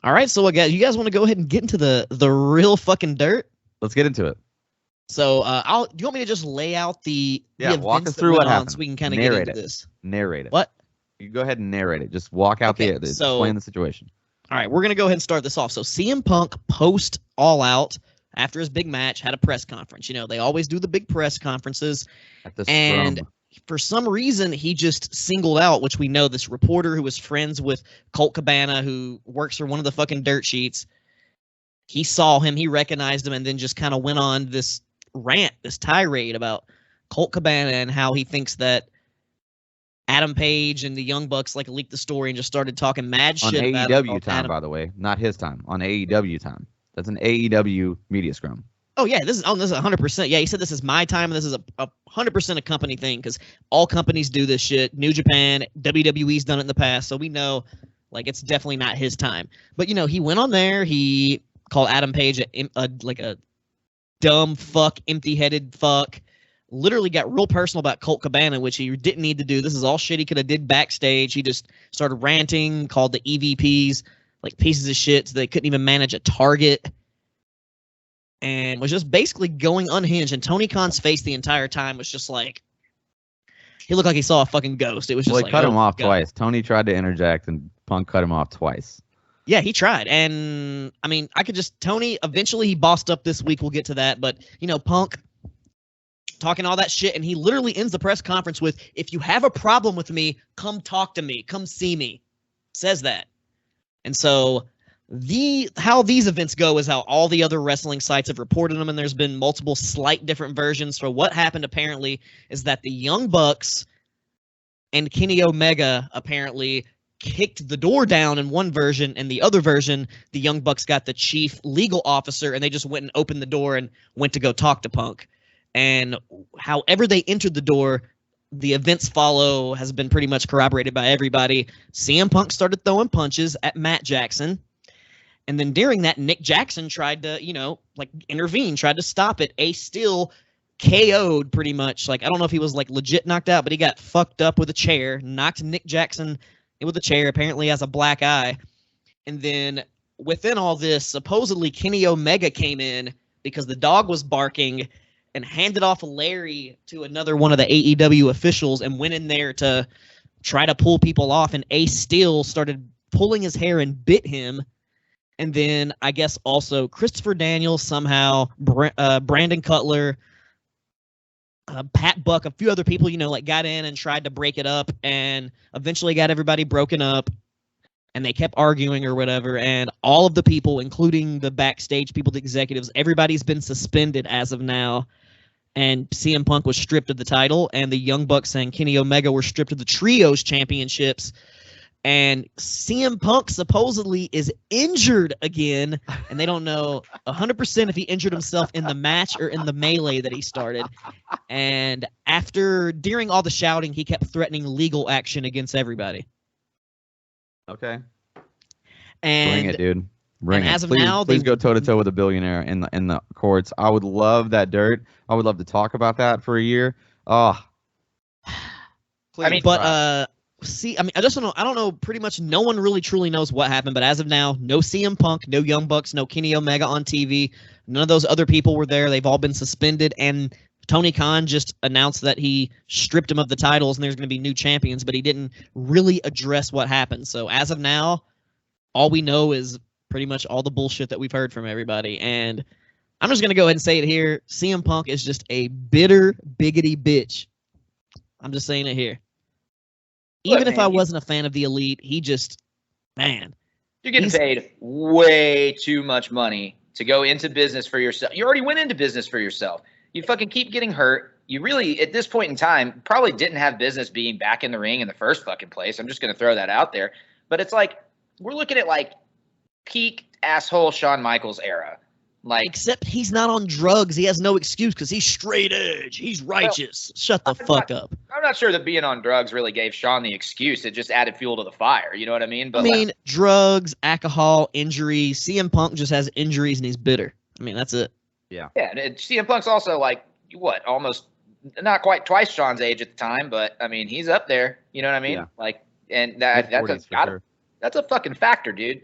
All right, so again, you guys want to go ahead and get into the real fucking dirt? Let's get into it. So, do you want me to just lay out the walk events us through that what went on happened. so we can kind of get into this? Narrate it. What? You go ahead and narrate it. Just walk out explain the situation. All right, we're going to go ahead and start this off. So CM Punk post All Out after his big match had a press conference. You know, they always do the big press conferences. And for some reason, he just singled out, which we know, this reporter who was friends with Colt Cabana, who works for one of the fucking dirt sheets. He saw him, he recognized him, and then just kind of went on this rant, this tirade about Colt Cabana and how he thinks that Adam Page and the Young Bucks like leaked the story and just started talking mad shit about AEW time, by the way, not his time. On AEW time, that's an AEW media scrum. Oh yeah, this is 100%. Yeah, he said this is my time, and this is a 100% a company thing because all companies do this shit. New Japan, WWE's done it in the past, so we know like it's definitely not his time. But you know, he went on there, he called Adam Page a dumb fuck, empty-headed fuck. Literally got real personal about Colt Cabana, which he didn't need to do. This is all shit he could have did backstage. He just started ranting, called the EVPs like pieces of shit so they couldn't even manage a target, and was just basically going unhinged. And Tony Khan's face the entire time was just like, he looked like he saw a fucking ghost. It was just he cut him off twice. Tony tried to interject, and Punk cut him off twice. Yeah, he tried. And, I mean, Tony, eventually he bossed up this week. We'll get to that. But, you know, Punk talking all that shit, and he literally ends the press conference with, if you have a problem with me, come talk to me. Come see me. Says that. And so how these events go is how all the other wrestling sites have reported them, and there's been multiple slight different versions. So what happened apparently is that the Young Bucks and Kenny Omega apparently kicked the door down in one version, and the other version, the Young Bucks got the chief legal officer, and they just went and opened the door and went to go talk to Punk. And however they entered the door, the events follow has been pretty much corroborated by everybody. CM Punk started throwing punches at Matt Jackson. And then during that, Nick Jackson tried to, intervene, tried to stop it. Ace Steel KO'd pretty much. Like, I don't know if he was, legit knocked out, but he got fucked up with a chair, knocked Nick Jackson with a chair, apparently has a black eye. And then within all this, supposedly Kenny Omega came in because the dog was barking and handed off Larry to another one of the AEW officials and went in there to try to pull people off. And Ace Steel started pulling his hair and bit him. And then I guess also Christopher Daniels somehow, Brandon Cutler, Pat Buck, a few other people, got in and tried to break it up and eventually got everybody broken up. And they kept arguing or whatever. And all of the people, including the backstage people, the executives, everybody's been suspended as of now. And CM Punk was stripped of the title. And the Young Bucks and Kenny Omega were stripped of the Trios championships. And CM Punk supposedly is injured again, and they don't know 100% if he injured himself in the match or in the melee that he started. And during all the shouting, he kept threatening legal action against everybody. Okay. And bring it, dude. Bring it. As of now, please go toe to toe with a billionaire in the courts. I would love that dirt. I would love to talk about that for a year. Oh. Please, I don't know. Pretty much no one really truly knows what happened. But as of now, no CM Punk, no Young Bucks, no Kenny Omega on TV. None of those other people were there. They've all been suspended. And Tony Khan just announced that he stripped him of the titles and there's going to be new champions. But he didn't really address what happened. So as of now, all we know is pretty much all the bullshit that we've heard from everybody. And I'm just going to go ahead and say it here. CM Punk is just a bitter, biggity bitch. I'm just saying it here. Even if I wasn't a fan of the Elite, he just, man. You're getting paid way too much money to go into business for yourself. You already went into business for yourself. You fucking keep getting hurt. You really, at this point in time, probably didn't have business being back in the ring in the first fucking place. I'm just going to throw that out there. But it's like, we're looking at peak asshole Shawn Michaels era. Except he's not on drugs. He has no excuse because he's straight edge. He's righteous. Shut the fuck up. I'm not sure that being on drugs really gave Shawn the excuse. It just added fuel to the fire. You know what I mean? But drugs, alcohol, injuries. CM Punk just has injuries and he's bitter. That's it. Yeah. Yeah. And CM Punk's also almost not quite twice Shawn's age at the time, but he's up there. You know what I mean? Yeah. And that's a fucking factor, dude.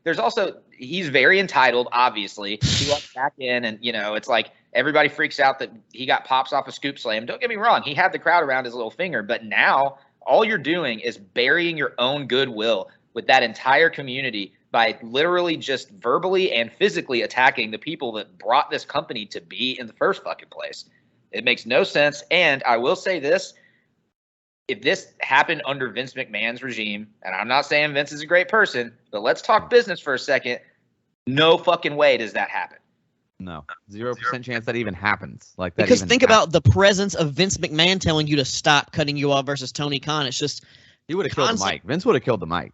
there's also, he's very entitled, obviously. He walks back in and, it's like everybody freaks out that he got pops off a scoop slam. Don't get me wrong. He had the crowd around his little finger, but now all you're doing is burying your own goodwill with that entire community by literally just verbally and physically attacking the people that brought this company to be in the first fucking place. It makes no sense. And I will say this, if this happened under Vince McMahon's regime, and I'm not saying Vince is a great person, but let's talk business for a second. No fucking way does that happen. No, 0% chance that even happens. Like that. Because think about the presence of Vince McMahon telling you to stop cutting you off versus Tony Khan. It's just he would have killed the mic. Vince would have killed the mic.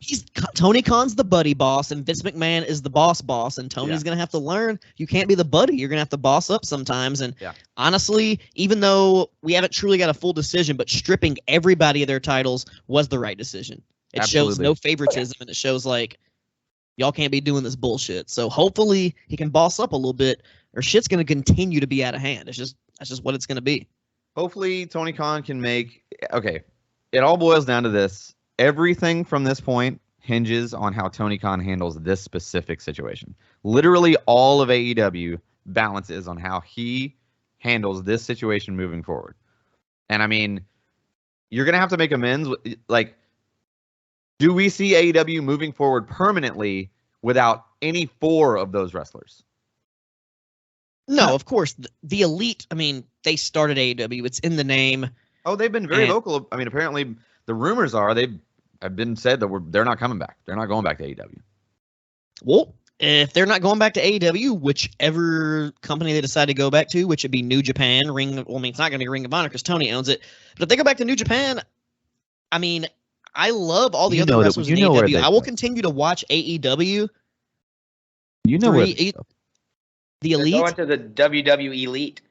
Tony Khan's the buddy boss, and Vince McMahon is the boss, and Tony's gonna have to learn. You can't be the buddy. You're gonna have to boss up sometimes. And honestly, even though we haven't truly got a full decision, but stripping everybody of their titles was the right decision. It shows no favoritism, and it shows like y'all can't be doing this bullshit. So hopefully he can boss up a little bit, or shit's gonna continue to be out of hand. That's just what it's gonna be. Hopefully Tony Khan can make It all boils down to this. Everything from this point hinges on how Tony Khan handles this specific situation. Literally all of AEW balances on how he handles this situation moving forward. And I mean, you're going to have to make amends. Like, do we see AEW moving forward permanently without any 4 of those wrestlers? No, of course. The Elite, I mean, they started AEW. It's in the name. Oh, they've been very vocal. I mean, apparently the rumors are have been said that they're not coming back. They're not going back to AEW. Well, if they're not going back to AEW, whichever company they decide to go back to, which would be New Japan, it's not going to be Ring of Honor because Tony owns it. But if they go back to New Japan, I mean, I love all the other wrestlers in AEW. I will continue to watch AEW. You know where the Elite. They're going to the WWE Elite.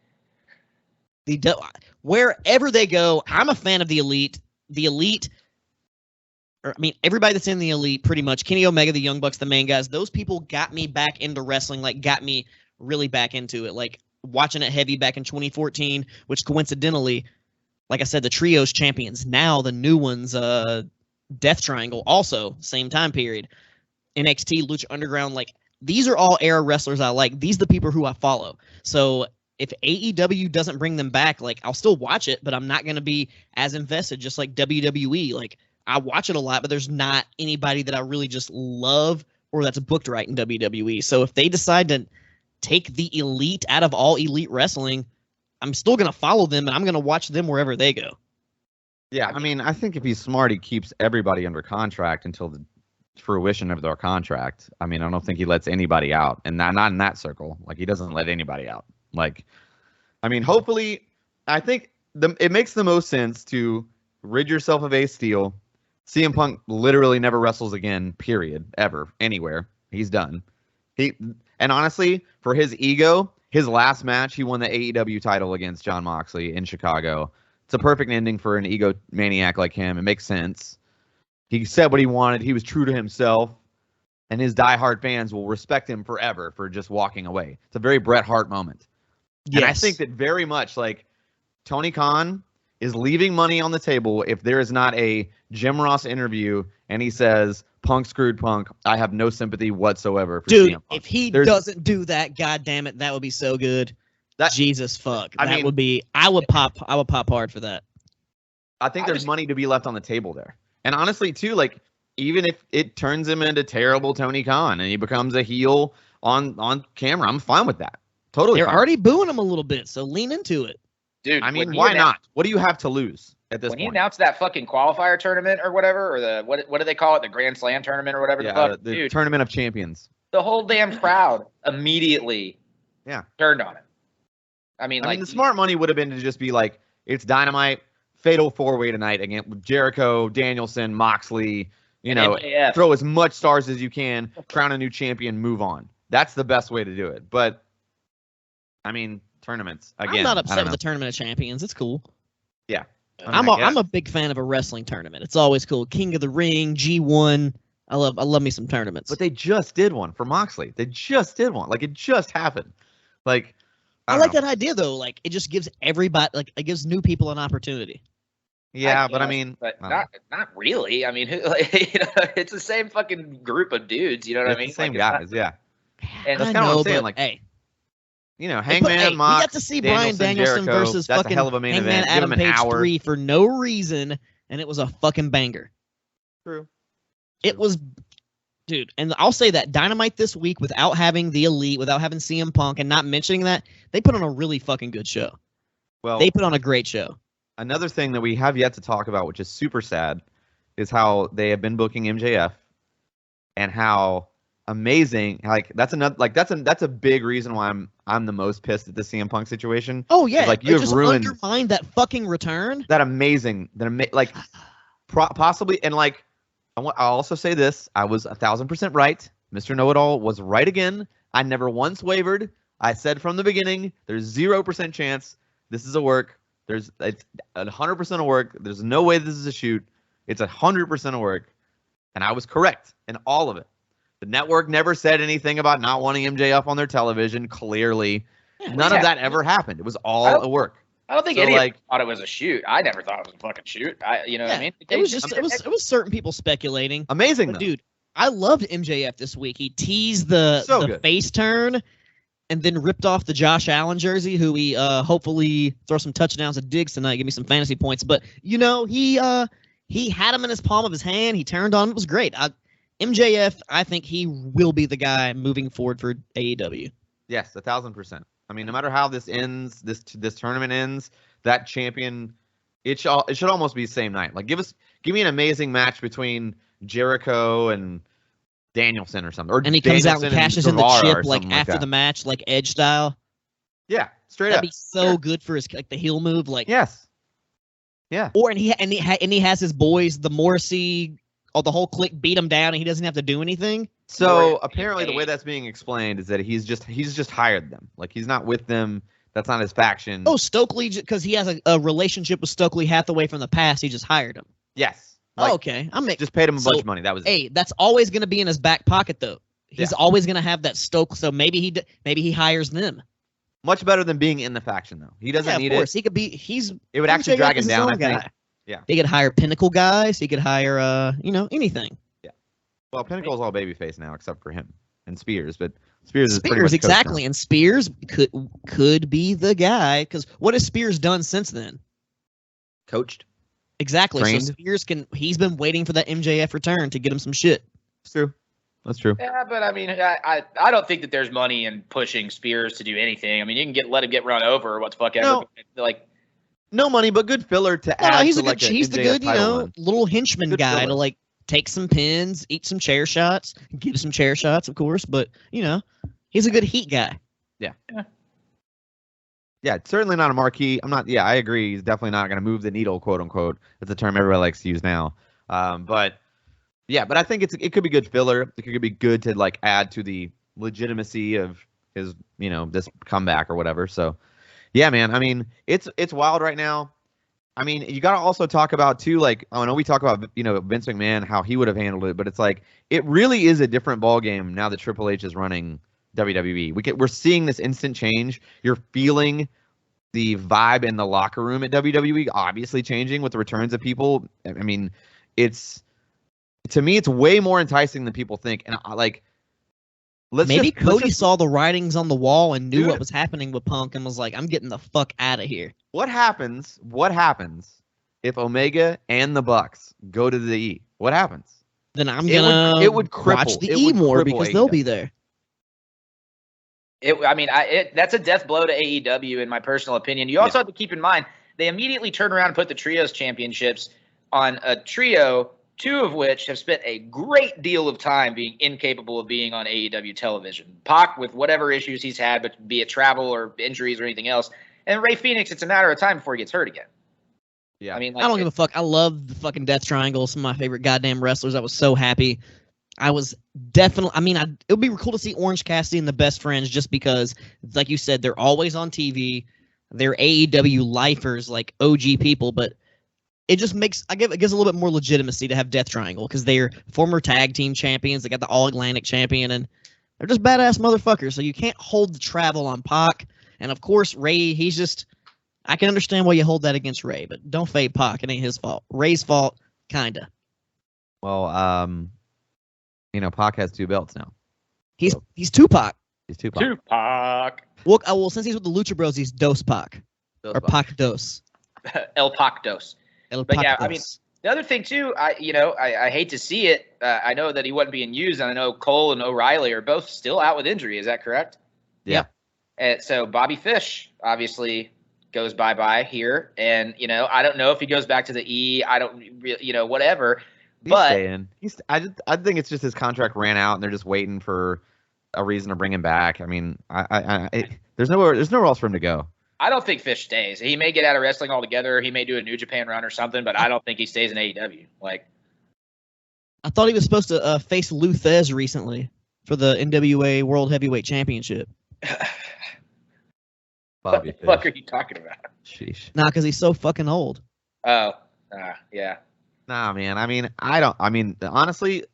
Wherever they go, I'm a fan of the Elite. The Elite, everybody that's in the Elite, pretty much. Kenny Omega, the Young Bucks, the main guys, those people got me back into wrestling, like got me really back into it. Like watching it heavy back in 2014, which coincidentally, like I said, the Trios champions, now the new ones, Death Triangle, also same time period. NXT, Lucha Underground, like these are all era wrestlers I like. These are the people who I follow. So if AEW doesn't bring them back, like I'll still watch it, but I'm not going to be as invested, just like WWE. Like I watch it a lot, but there's not anybody that I really just love or that's booked right in WWE. So if they decide to take the Elite out of all Elite wrestling, I'm still going to follow them and I'm going to watch them wherever they go. Yeah, I mean, I think if he's smart, he keeps everybody under contract until the fruition of their contract. I mean, I don't think he lets anybody out, and not in that circle. Like he doesn't let anybody out. Like, I mean, hopefully, I think it makes the most sense to rid yourself of Ace Steel. CM Punk literally never wrestles again, period, ever, anywhere. He's done. And honestly, for his ego, his last match, he won the AEW title against Jon Moxley in Chicago. It's a perfect ending for an egomaniac like him. It makes sense. He said what he wanted. He was true to himself. And his diehard fans will respect him forever for just walking away. It's a very Bret Hart moment. Yes. And I think that very much like Tony Khan is leaving money on the table if there is not a Jim Ross interview and he says, Punk screwed Punk. I have no sympathy whatsoever for CM Punk. If he doesn't do that, God damn it, that would be so good. Jesus fuck. I would pop hard for that. I think there's money to be left on the table there. And honestly, too, like, even if it turns him into terrible Tony Khan and he becomes a heel on camera, I'm fine with that. Totally. They're already booing him a little bit, so lean into it. Dude, I mean, why not? What do you have to lose at this point? When he announced that fucking qualifier tournament or whatever, or the what do they call it, the Grand Slam tournament or whatever the fuck? The Tournament of Champions. The whole damn crowd immediately turned on it. I mean, the smart money would have been to just be like, it's Dynamite, fatal 4-way tonight against Jericho, Danielson, Moxley, MJF. Throw as much stars as you can, crown a new champion, move on. That's the best way to do it. But, I mean, tournaments, again. I'm not upset with the Tournament of Champions. It's cool. Yeah. I'm a big fan of a wrestling tournament. It's always cool. King of the Ring, G1. I love me some tournaments. But they just did one for Moxley. They just did one. Like, it just happened. Like, I like that idea, though. Like, it just gives everybody, like, it gives new people an opportunity. Yeah, but I mean, but not really. I mean, it's the same fucking group of dudes. You know what I mean? The same like, guys. Yeah, and that's kind of what I'm saying. Like, hey, Hangman, we got to see Bryan Danielson Jericho, versus that's fucking a hell of a main Hangman event. Adam Give him an Page hour. 3 for no reason, and it was a fucking banger. True. It was, dude, and I'll say that Dynamite this week, without having the Elite, without having CM Punk, and not mentioning that, they put on a really fucking good show. Well, they put on a great show. Another thing that we have yet to talk about, which is super sad, is how they have been booking MJF, and how amazing. Like that's a big reason why I'm the most pissed at the CM Punk situation. Oh yeah, like you have ruined undermined that fucking return. Possibly, and like I'll also say this: I was 1,000% right. Mr. Know-It-All was right again. I never once wavered. I said from the beginning, there's 0% chance this is a work. It's 100% a work. There's no way this is a shoot. It's 100% a work, and I was correct in all of it. The network never said anything about not wanting MJF on their television. Clearly, none of that ever happened. It was all a work. I don't think anyone thought it was a shoot. I never thought it was a fucking shoot. You know what I mean? It was certain people speculating. Amazing, but, dude. I loved MJF this week. He teased the face turn, and then ripped off the Josh Allen jersey, who he hopefully throw some touchdowns at Diggs tonight, give me some fantasy points. But he had him in his palm of his hand. He turned on him. It was great. MJF, I think he will be the guy moving forward for AEW. Yes, 1,000%. I mean, no matter how this ends, this tournament ends, that champion, it should almost be the same night. Like give me an amazing match between Jericho and Danielson or something, and he comes out and cashes in the chip like after the match, like Edge style. Yeah, straight up. That'd be so good for his the heel move, like yes, yeah. Or and he has his boys, the Morrissey, the whole clique beat him down, and he doesn't have to do anything. So apparently, the way that's being explained is that he's just hired them. Like he's not with them. That's not his faction. Oh, Stokely, because he has a relationship with Stokely Hathaway from the past. He just hired him. Yes. Like, okay, just paid him a bunch of money. That was it. That's always going to be in his back pocket, though. He's always going to have that Stoke. So maybe he hires them. Much better than being in the faction, though. He doesn't need it. He could be. It would actually drag him down. I think. Yeah. He could hire Pinnacle guys. He could hire anything. Yeah. Well, Pinnacle's all babyface now, except for him and Spears. But Spears is pretty much exactly, and Spears could be the guy. Because what has Spears done since then? Coached. Exactly. Trained. So Spears he's been waiting for that MJF return to get him some shit. It's true. That's true. Yeah, but I mean, I don't think that there's money in pushing Spears to do anything. I mean, you can let him get run over or what the fuck ever. Like, no money, but good filler to add. He's he's the good, little henchman guy filler. To like take some pins, eat some chair shots, give some chair shots, of course. But he's a good heat guy. Yeah. Yeah, certainly not a marquee. I agree. He's definitely not going to move the needle, quote unquote. That's a term everybody likes to use now. But I think it could be good filler. It could be good to like add to the legitimacy of his, this comeback or whatever. So, yeah, man. I mean, it's wild right now. I mean, you got to also talk about too, like, I know we talk about, Vince McMahon, how he would have handled it, but it's like, it really is a different ball game now that Triple H is running WWE. We're seeing this instant change. You're feeling the vibe in the locker room at WWE obviously changing with the returns of people. I mean, to me, it's way more enticing than people think. And maybe Cody saw the writings on the wall and knew what was happening with Punk and was like, I'm getting the fuck out of here. What happens if Omega and the Bucks go to the E? What happens? Then I'm gonna watch the E more because they'll be there. That's a death blow to AEW in my personal opinion. You also have to keep in mind they immediately turn around and put the trios championships on a trio, two of which have spent a great deal of time being incapable of being on AEW television. Pac with whatever issues he's had, but be it travel or injuries or anything else, and Rey Fenix, it's a matter of time before he gets hurt again. Yeah, I mean, I don't give a fuck. I love the fucking Death Triangle. Some of my favorite goddamn wrestlers. I was so happy. I was definitely. I mean, it would be cool to see Orange Cassidy and the Best Friends, just because, like you said, they're always on TV. They're AEW lifers, like OG people, but it just makes it gives a little bit more legitimacy to have Death Triangle because they're former tag team champions. They got the All Atlantic champion, and they're just badass motherfuckers. So you can't hold the travel on Pac. And of course, Ray, he's just I can understand why you hold that against Ray, but don't fade Pac. It ain't his fault. Ray's fault, kinda. Well, Pac has 2 belts now. He's Tupac. He's Tupac. Tupac. Well, since he's with the Lucha Bros, he's Dos Pac. Or Pac Dos. El Pac Dos. But yeah, I mean, the other thing too, I hate to see it. I know that he wasn't being used, and I know Cole and O'Reilly are both still out with injury. Is that correct? Yeah. And so Bobby Fish obviously goes bye-bye here, and I don't know if he goes back to the E. I don't, whatever. He's staying. I think it's just his contract ran out, and they're just waiting for a reason to bring him back. I mean, there's nowhere else for him to go. I don't think Fish stays. He may get out of wrestling altogether. He may do a New Japan run or something, but I don't think he stays in AEW. Like, I thought he was supposed to face Lou Thez recently for the NWA World Heavyweight Championship. What the fuck are you talking about? Sheesh. Nah, because he's so fucking old. Oh, yeah. Nah, man. I mean, honestly,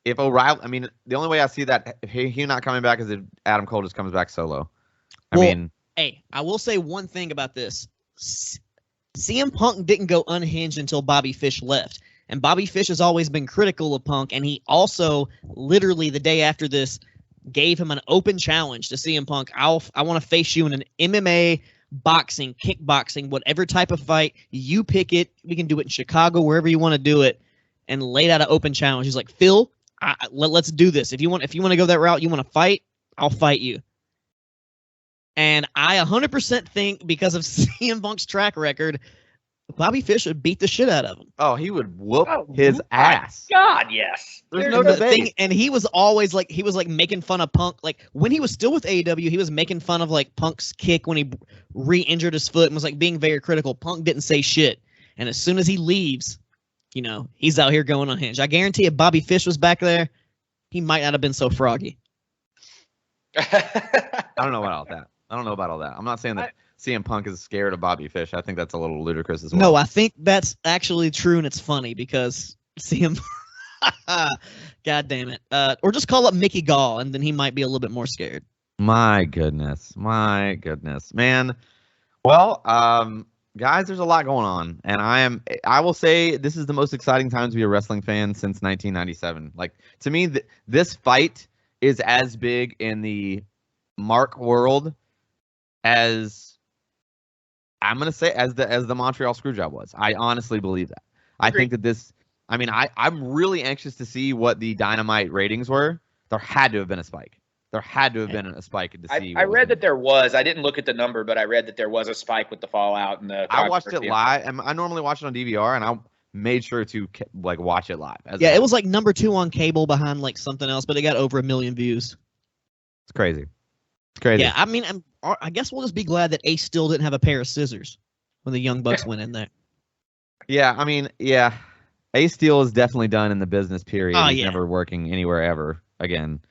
if O'Reilly, the only way I see that he not coming back is if Adam Cole just comes back solo. Hey, I will say one thing about this. CM Punk didn't go unhinged until Bobby Fish left. And Bobby Fish has always been critical of Punk, and he also, literally the day after this, gave him an open challenge to CM Punk. I want to face you in an MMA, boxing, kickboxing, whatever type of fight. You pick it. We can do it in Chicago, wherever you want to do it, and laid out an open challenge. He's like, Phil, let's do this. If you want to go that route, you want to fight, I'll fight you. And I 100% think because of CM Punk's track record, Bobby Fish would beat the shit out of him. Oh, he would whoop his ass. God, yes. There's no debate. And he was always making fun of Punk. Like when he was still with AEW, he was making fun of like Punk's kick when he re-injured his foot and was like being very critical. Punk didn't say shit. And as soon as he leaves, he's out here going unhinged. I guarantee if Bobby Fish was back there, he might not have been so froggy. I don't know about that. I'm not saying that CM Punk is scared of Bobby Fish. I think that's a little ludicrous as well. No, I think that's actually true, and it's funny because CM. God damn it! Or just call up Mickey Gall, and then he might be a little bit more scared. My goodness, man. Well, guys, there's a lot going on, and I will say this is the most exciting time to be a wrestling fan since 1997. Like to me, this fight is as big in the Mark world as I'm gonna say as the Montreal Screwjob was. I honestly believe that. I think that this. I'm really anxious to see what the Dynamite ratings were. There had to have been a spike. There had to have been a spike to see. I read that there was. I didn't look at the number, but I read that there was a spike with the fallout and the. I watched it live. I normally watch it on DVR, and I made sure to watch it live. It was like number 2 on cable behind like something else, but it got over 1 million views. It's crazy. Crazy. Yeah, I guess we'll just be glad that Ace still didn't have a pair of scissors when the Young Bucks went in there. Yeah, Ace Steel is definitely done in the business period. Oh, He's never working anywhere ever again.